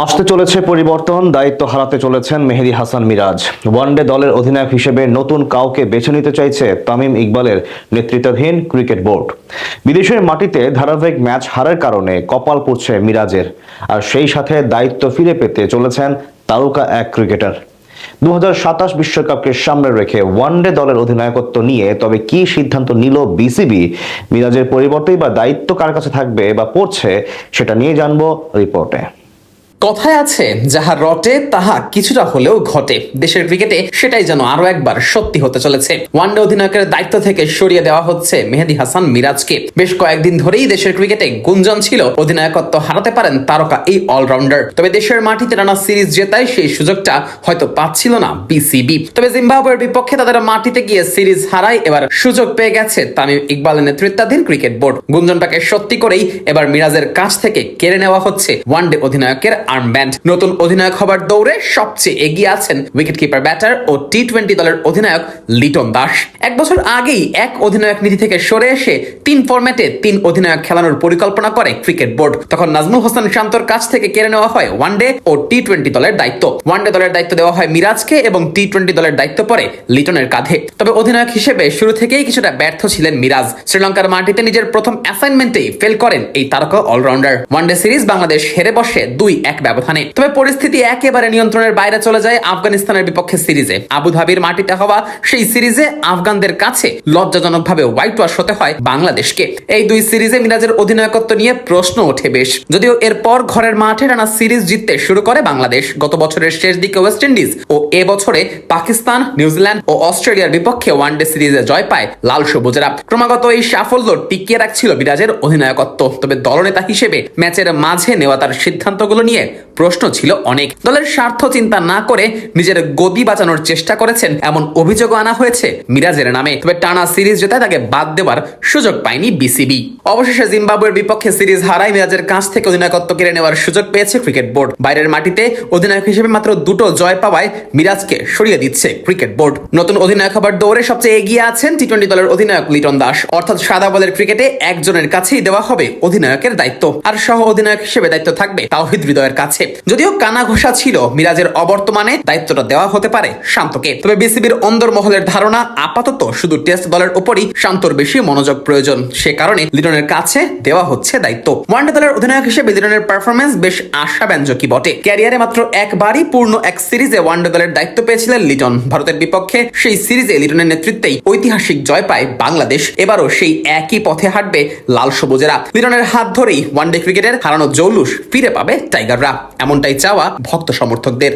আসতে চলেছে পরিবর্তন, দায়িত্ব হারাতে চলেছেন মেহেদী হাসান মিরাজ। ওয়ানডে দলের অধিনায়ক হিসেবে নতুন কাউকে বেছে নিতে চাইছে তামিম ইকবালের নেতৃত্বাধীন ক্রিকেট বোর্ড। বিদেশের মাটিতে ধারাবাহিক ম্যাচ হারের কারণে কপাল পুড়ছে মিরাজের, আর সেই সাথে দায়িত্ব ফিরে পেতে চলেছেন তারকা এক ক্রিকেটার। 2027 বিশ্বকাপকে সামনে রেখে ওয়ানডে দলের অধিনায়কত্ব নিয়ে তবে কি সিদ্ধান্ত নিল বিসিবি, মিরাজের পরিবর্তেই বা দায়িত্ব কার কাছে থাকবে বা পড়ছে, সেটা নিয়ে জানবো রিপোর্টে। কথায় আছে যাহা রটে তাহা কিছুটা হলেও ঘটে। দেশের ক্রিকেটে সেটাই যেন আরো একবার সত্যি হতে চলেছে। ওয়ানডে অধিনায়কের দায়িত্ব থেকে সরিয়ে দেওয়া হচ্ছে মেহেদী হাসান মিরাজকে। বেশ কয়েকদিন ধরেই দেশের ক্রিকেটে গুঞ্জন ছিল অধিনায়কত্ব হারাতে পারেন তারকা এই অলরাউন্ডার। তবে দেশের মাটিতে টানা সিরিজ জেতায় সেই সুযোগটা হয়তো পাচ্ছিল না বিসিবি। তবে জিম্বাবুয়ের বিপক্ষে তাদের মাটিতে গিয়ে সিরিজ হারায় এবার সুযোগ পেয়ে গেছে তামিম ইকবালের নেতৃত্বাধীন ক্রিকেট বোর্ড। গুঞ্জনটাকে সত্যি করেই এবার মিরাজের কাছ থেকে কেড়ে নেওয়া হচ্ছে ওয়ানডে অধিনায়কের আর্মব্যান্ড। নতুন অধিনায়ক হবার দৌড়ে সবচেয়ে এগিয়ে আছেন উইকেটকিপার ব্যাটার ও টি-20 দলের অধিনায়ক লিটন দাস। এক বছর আগেই এক অধিনায়ক নীতি থেকে সরে এসে 3 ফরম্যাটে 3 অধিনায়ক খেলানোর পরিকল্পনা করে ক্রিকেট বোর্ড। তখন নাজমুল হোসেন শান্তর কাছ থেকে কেড়ে নেওয়া হয় ওয়ানডে ও টি-20 দলের দায়িত্ব। ওয়ানডে দলের দায়িত্ব দেওয়া হয় মিরাজকে এবং টি-20 দলের দায়িত্ব পড়ে লিটনের কাঁধে। তবে অধিনায়ক হিসেবে শুরু থেকেই কিছুটা ব্যর্থ ছিলেন মিরাজ। শ্রীলঙ্কার মাটিতে নিজের প্রথম অ্যাসাইনমেন্টেই ফেল করেন এই তারকা অলরাউন্ডার। ওয়ানডে সিরিজ বাংলাদেশ হেরে বসে 2-1 ব্যবধানে। তবে পরিস্থিতি একেবারে নিয়ন্ত্রণের বাইরে চলে যায় আফগানিস্তানের বিপক্ষে সিরিজে। আবুধাবির মাটিতে হওয়া সেই সিরিজে আফগানদের কাছে লজ্জাজনকভাবে হোয়াইট ওয়াশ হতে হয় বাংলাদেশকে। এই 2 সিরিজে মিরাজের অধিনায়কত্ব নিয়ে প্রশ্ন ওঠে বেশ। যদিও এরপর ঘরের মাঠে টানা সিরিজ জিততে শুরু করে বাংলাদেশ। গত বছরের শেষ দিকে ওয়েস্ট ইন্ডিজ ও এবছরে পাকিস্তান, নিউজিল্যান্ড ও অস্ট্রেলিয়ার বিপক্ষে ওয়ানডে সিরিজে জয় পায় লাল সবুজেরা। ক্রমাগত এই সাফল্য টিকিয়ে রাখছিল মিরাজের অধিনায়কত্ব। তবে দলনেতা হিসেবে ম্যাচের মাঝে নেওয়া তার সিদ্ধান্তগুলো নিয়ে প্রশ্ন ছিল অনেক। দলের স্বার্থ চিন্তা না করে নিজের গদি বাঁচানোর চেষ্টা করেছেন এমন অভিযোগ আনা হয়েছে মিরাজের নামে। তবে টানা সিরিজ জেতায় তাকে বাদ দেওয়ার সুযোগ পায়নি বিসিবি। অবশেষে জিম্বাবুয়ের বিপক্ষে সিরিজ হারায় মিরাজের কাছ থেকে অধিনায়কত্ব কেড়ে নেওয়ার সুযোগ পেয়েছে ক্রিকেট বোর্ড। বাইরের মাটিতে অধিনায়ক হিসেবে মাত্র 2টো জয় পাওয়ায় মিরাজকে সরিয়ে দিচ্ছে ক্রিকেট বোর্ড। নতুন অধিনায়ক হবার দৌড়ে সবচেয়ে এগিয়ে আছেন টি-20 দলের অধিনায়ক লিটন দাস। অর্থাৎ সাদা বলের ক্রিকেটে একজনের কাছেই দেওয়া হবে অধিনায়কের দায়িত্ব, আর সহ অধিনায়ক হিসেবে দায়িত্ব থাকবে তাওহিদ হৃদয়ের কাছে। যদিও কানা ঘোষা ছিল মিরাজের অবর্তমানে দায়িত্বটা দেওয়া হতে পারে শান্তকে। তবে বিসিবির অন্দরমহলের ধারণা আপাতত শুধু টেস্ট দলের উপরই শান্তর বেশি মনোযোগ প্রয়োজন। সে কারণে লিটনের কাছে দেওয়া হচ্ছে দায়িত্ব। ওয়ানডে দলের অধিনায়ক হিসেবে লিটনের পারফরমেন্স বেশ আশাব্যঞ্জকই বটে। ক্যারিয়ারে মাত্র একবারই পূর্ণ এক সিরিজে ওয়ানডে দলের দায়িত্ব পেয়েছিলেন লিটন। ভারতের বিপক্ষে সেই সিরিজে লিটনের নেতৃত্বেই ঐতিহাসিক জয় পায় বাংলাদেশ। এবারও সেই একই পথে হাঁটবে লাল সবুজেরা। লিটনের হাত ধরেই ওয়ানডে ক্রিকেটের হারানো জৌলুস ফিরে পাবে টাইগাররা, এমনটাই চাওয়া ভক্ত সমর্থকদের।